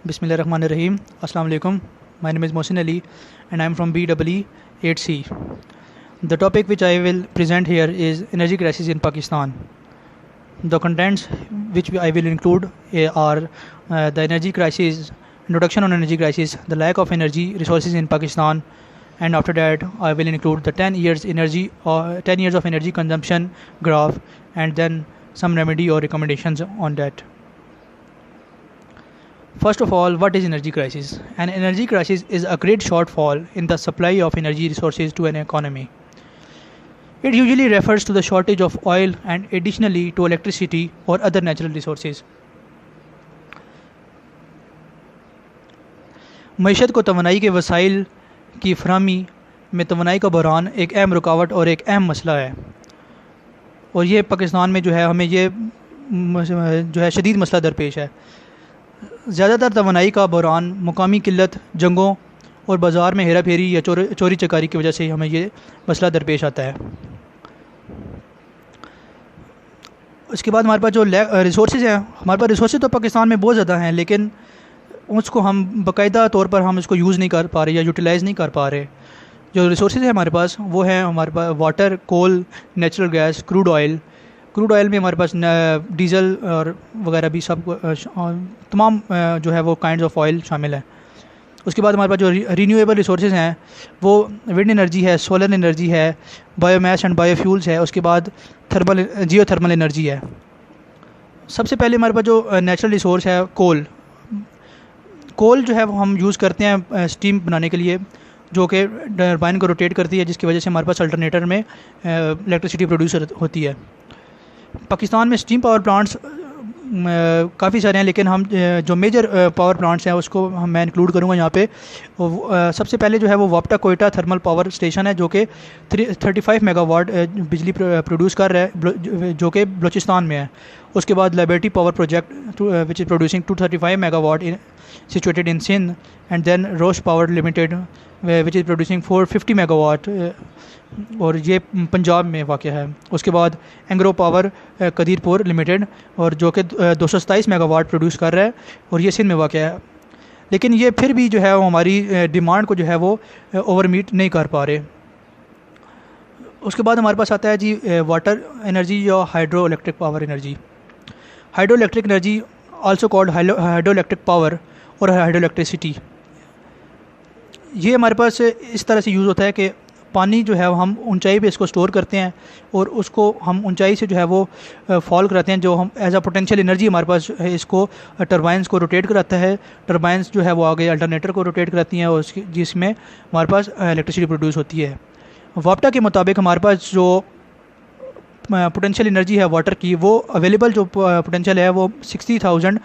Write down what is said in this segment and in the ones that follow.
Bismillahirrahmanirrahim. Assalamu alaikum. My name is Mohsin Ali and I am from BEE8C. The topic which I will present here is energy crisis in Pakistan. The contents which I will include are the energy crisis, introduction on energy crisis, the lack of energy resources in Pakistan, and after that I will include the 10 years of energy consumption graph, and then some remedy or recommendations on that. First of all, what is energy crisis? An energy crisis is a great shortfall in the supply of energy resources to an economy. It usually refers to the shortage of oil and additionally to electricity or other natural resources. मईशत को तवानाई के वसाइल की फराहमी में तवानाई का बहरान एक अहम रुकावट और एक अहम मसला है, और ये पाकिस्तान में जो है हमें ये जो है शदीद मसला दरपेश है। ज़्यादातर तवानाई का बहरान मुकामी किल्लत, जंगों और बाज़ार में हेरा फेरी या चोरी चकारी की वजह से हमें ये मसला दरपेश आता है। उसके बाद हमारे पास जो रिसोर्सेज हैं, हमारे पास रिसोर्सेज तो पाकिस्तान में बहुत ज़्यादा हैं, लेकिन उसको हम बाकायदा तौर पर हम इसको यूज़ नहीं कर पा रहे या यूटिलाइज़ नहीं कर पा रहे। जो रिसोर्सेज हैं हमारे पास वो हैं हमारे पास वाटर, कोल, नेचुरल गैस, क्रूड ऑयल में हमारे पास डीज़ल और वगैरह भी सब तमाम जो है वो काइंड्स ऑफ ऑयल शामिल है। उसके बाद हमारे पास जो रीन्यूएबल रिसोर्सेज हैं वो विंड एनर्जी है, सोलर एनर्जी है, बायोमास एंड बायोफ्यूल्स है। उसके बाद जियोथर्मल एनर्जी है। सबसे पहले हमारे पास जो नेचुरल रिसोर्स है कोल जो है वो हम यूज़ करते हैं स्टीम बनाने के लिए, जो कि टरबाइन को रोटेट करती है, जिसकी वजह से हमारे पास अल्टरनेटर में इलेक्ट्रिसिटी प्रोड्यूस होती है। पाकिस्तान में स्टीम पावर प्लांट्स काफ़ी सारे हैं, लेकिन हम जो मेजर पावर प्लांट्स हैं उसको मैं इंक्लूड करूँगा यहाँ पे। सबसे पहले जो है वो वापटा कोयटा थर्मल पावर स्टेशन है, जो कि 35 मेगावाट बिजली प्रोड्यूस कर रहा है, जो कि बलूचिस्तान में है। उसके बाद liberty power project which is producing 235 megawatt situated in Sindh, and then Roche Power Limited which is producing 450 megawatt, और ये पंजाब में वाक़या है। उसके बाद एंग्रो पावर कदीरपुर लिमिटेड, और जो कि 227 मेगावाट प्रोड्यूस कर रहा है, और ये सिंध में वाक़या है। लेकिन ये फिर भी जो है वो हमारी डिमांड को जो है वो ओवर मीट नहीं कर पा रहे। उसके बाद हमारे पास आता है जी वाटर एनर्जी या hydro electric power energy. Hydro electric energy also called hydro electric power और हाइड्रो इलेक्ट्रिसिटी, ये हमारे पास इस तरह से यूज़ होता है कि पानी जो है हम ऊंचाई पे इसको स्टोर करते हैं और उसको हम ऊंचाई से जो है वो फॉल कराते हैं, जो हम एज अ पोटेंशियल एनर्जी हमारे पास है। इसको टरबाइंस को रोटेट कराता है, टरबाइंस जो है वो आगे अल्टरनेटर को रोटेट कराती हैं, और जिसमें हमारे पास इलेक्ट्रिसिटी प्रोड्यूस होती है। वापटा के मुताबिक हमारे पास जो पोटेंशियल एनर्जी है वाटर की, वो अवेलेबल जो पोटेंशियल है वो 60,000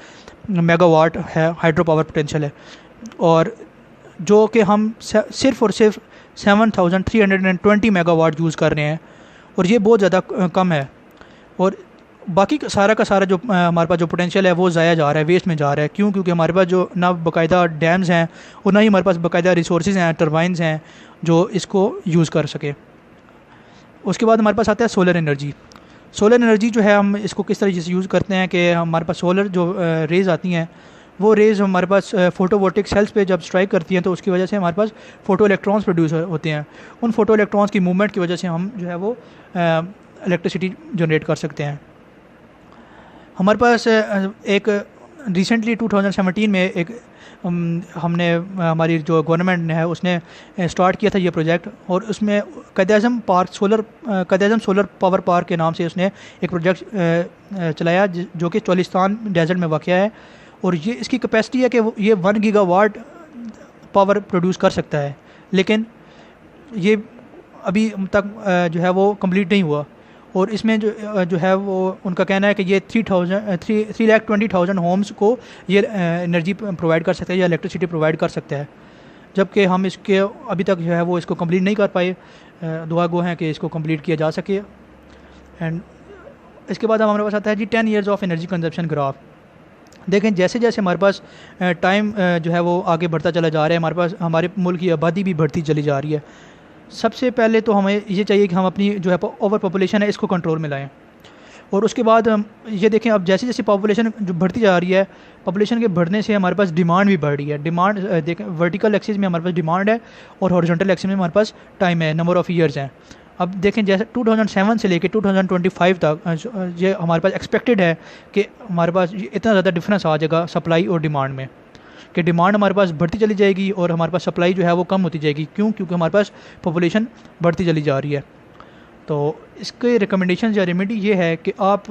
मेगावाट है, हाइड्रो पावर पोटेंशियल है, और जो कि हम सिर्फ़ और सिर्फ 7,320 मेगावाट यूज़ कर रहे हैं, और ये बहुत ज़्यादा कम है। और बाकी सारा का सारा जो हमारे पास जो पोटेंशियल है वो ज़ाया जा रहा है, वेस्ट में जा रहा है। क्यों? क्योंकि हमारे पास जो ना बाकायदा डैम्स हैं और ना ही हमारे पास बाकायदा रिसोर्सेज हैं, टरबाइंस हैं जो इसको यूज़ कर सके। उसके बाद हमारे पास आता है सोलर एनर्जी। सोलर एनर्जी जो है हम इसको किस तरीके से यूज़ करते हैं कि हमारे पास सोलर जो रेज़ आती हैं, वो रेज़ हमारे पास फोटोवोल्टिक सेल्स पे जब स्ट्राइक करती हैं तो उसकी वजह से हमारे पास फोटो इलेक्ट्रॉन्स प्रोड्यूस होते हैं। उन फोटो इलेक्ट्रॉन्स की मूवमेंट की वजह से हम जो है वो इलेक्ट्रिसिटी जनरेट कर सकते हैं। हमारे पास एक रिसेंटली 2017 में एक हमने हमारी जो गवर्नमेंट है उसने स्टार्ट किया था ये प्रोजेक्ट, और उसमें क़ायद-ए-आज़म सोलर पावर पार्क के नाम से उसने एक प्रोजेक्ट चलाया, जो कि चोलिस्तान डेजर्ट में वाक़या है, और ये इसकी कैपेसिटी है कि ये 1 गीगावाट पावर प्रोड्यूस कर सकता है। लेकिन ये अभी तक जो है वो कंप्लीट नहीं हुआ, और इसमें जो है वो उनका कहना है कि ये 3,20,000 होम्स को ये एनर्जी प्रोवाइड कर सकता है या इलेक्ट्रिसिटी प्रोवाइड कर सकता है, जबकि हम इसके अभी तक जो है वो इसको कंप्लीट नहीं कर पाए। दुआ गो हैं कि इसको कंप्लीट किया जा सके। एंड इसके बाद हमारे पास आता है जी 10 years of energy consumption graph. देखें जैसे जैसे हमारे पास टाइम जो है वो आगे बढ़ता चला जा रहा है, हमारे पास हमारे मुल्क की आबादी भी बढ़ती चली जा रही है। सबसे पहले तो हमें ये चाहिए कि हम अपनी जो है ओवर पॉपुलेशन है इसको कंट्रोल में लाएं। और उसके बाद ये देखें, अब जैसे जैसे पॉपुलेशन जो बढ़ती जा रही है, पॉपुलेशन के बढ़ने से हमारे पास डिमांड भी बढ़ रही है। डिमांड देखें, वर्टिकल एक्सिस में हमारे पास डिमांड है और हॉरिजॉन्टल एक्सिस में हमारे पास टाइम है, नंबर ऑफ़ ईयर्स हैं। अब देखें जैसे 2007 से लेके 2025 तक ये हमारे पास एक्सपेक्टेड है कि हमारे पास इतना ज़्यादा डिफरेंस आ जाएगा सप्लाई और डिमांड में, कि डिमांड हमारे पास बढ़ती चली जाएगी और हमारे पास सप्लाई जो है वो कम होती जाएगी। क्यों? क्योंकि हमारे पास पॉपुलेशन बढ़ती चली जा रही है। तो इसके रिकमेंडेशन या रेमेडी ये है कि आप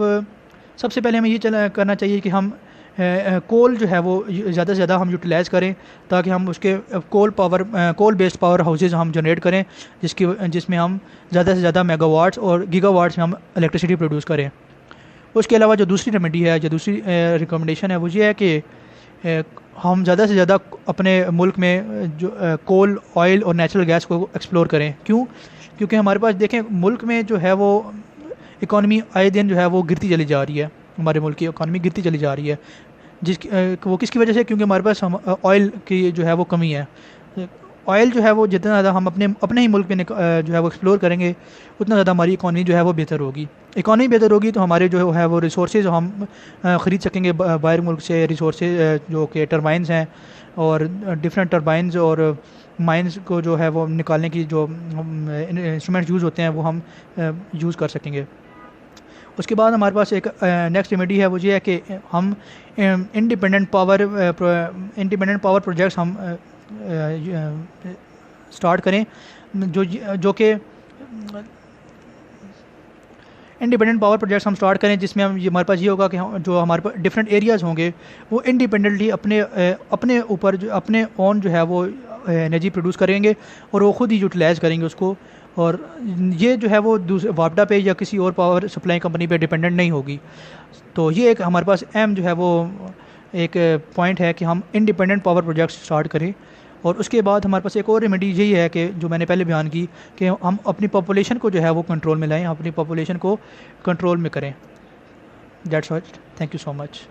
सबसे पहले हमें ये करना चाहिए कि हम कोल जो है वो ज़्यादा से ज़्यादा हम यूटिलाइज़ करें, ताकि हम उसके कोल बेस्ड पावर हाउसेज हम जनरेट करें, जिसमें हम ज़्यादा से ज़्यादा मेगावाट्स और गीगावाट्स में हम इलेक्ट्रिसिटी प्रोड्यूस करें। उसके अलावा जो दूसरी रेमेडी है, जो दूसरी रिकमेंडेशन है वो ये है कि हम ज़्यादा से ज़्यादा अपने मुल्क में जो कोल, ऑयल और नेचुरल गैस को एक्सप्लोर करें। क्यों? क्योंकि हमारे पास देखें मुल्क में जो है वो इकॉनमी आए दिन जो है वो गिरती चली जा रही है, हमारे मुल्क की इकॉनमी गिरती चली जा रही है, वो किसकी वजह से? क्योंकि हमारे पास ऑयल की जो है वो कमी है। ऑयल जो है वो जितना ज़्यादा हम अपने ही मुल्क में जो है वो एक्सप्लोर करेंगे, उतना ज़्यादा हमारी इकॉनमी जो है वो बेहतर होगी। इकॉनमी बेहतर होगी तो हमारे जो है वो रिसोर्सेज हम ख़रीद सकेंगे बाहर मुल्क से, रिसोर्सेज जो कि टर्बाइंस हैं और डिफरेंट टर्बाइंस और माइंस को जो है वो निकालने की जो इंस्ट्रूमेंट्स यूज़ होते हैं वो हम यूज़ कर सकेंगे। उसके बाद हमारे पास एक नेक्स्ट रेमेडी है, वो ये है कि हम इंडिपेंडेंट पावर प्रोजेक्ट्स हम स्टार्ट करें, जो कि इंडिपेंडेंट पावर प्रोजेक्ट्स हम स्टार्ट करें, जिसमें हमारे पास ये होगा कि जो हमारे पास डिफरेंट एरियाज़ होंगे वो इंडिपेंडेंटली अपने ऊपर जो अपने ओन जो है वो एनर्जी प्रोड्यूस करेंगे और वो ख़ुद ही यूटिलाइज़ करेंगे उसको, और ये जो है वो दूसरे वापडा पे या किसी और पावर सप्लाई कंपनी पे डिपेंडेंट नहीं होगी। तो ये एक हमारे पास अहम जो है वो एक पॉइंट है कि हम इंडिपेंडेंट पावर प्रोजेक्ट्स स्टार्ट करें। और उसके बाद हमारे पास एक और रेमेडी यही है कि जो मैंने पहले बयान की, कि हम अपनी पॉपुलेशन को जो है वो कंट्रोल में लाएं, अपनी पॉपुलेशन को कंट्रोल में करें। That's all, thank you so much.